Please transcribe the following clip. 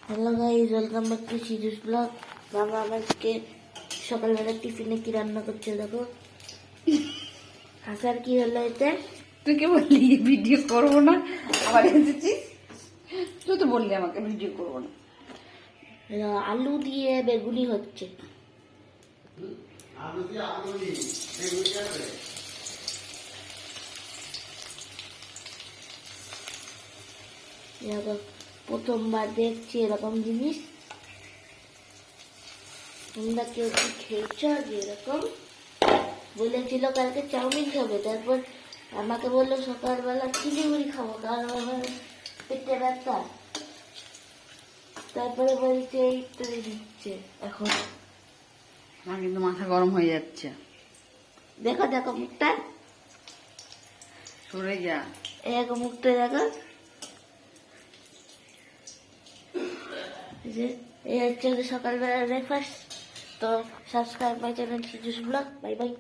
Hello guys, welcome back to series blog. মামা আমাকে সকালবেলা টিফিনে কি রান্না করছে দেখো। হাসার কি হলো এতে? তুই কে বললি ভিডিও করবো না, আবার এসেছিস। তুই তো বললি আমাকে ভিডিও করবো না। আলু দিয়ে বেগুনি হচ্ছে। এরকম প্রথমবার দেখছি এরকম জিনিস। তোমরা কেউ কি খেয়েছ যে এরকম? বলেছিল কালকে চাউমিন খাবে, তারপর আমাকে বললো সকালবেলা চিলিগুড়ি খাবো কারণ আমার পেটে ব্যথা। তারপরে বলছে এই তো দিচ্ছে এখন। আমার কিন্তু মাথা গরম হয়ে যাচ্ছে। দেখো দেখো মুখটা, সরে যা। এরকম মুখটা দেখো। এই হচ্ছে সকালবেলা ব্রেকফাস্ট। তো subscribe my channel Sijus blog. Bye by.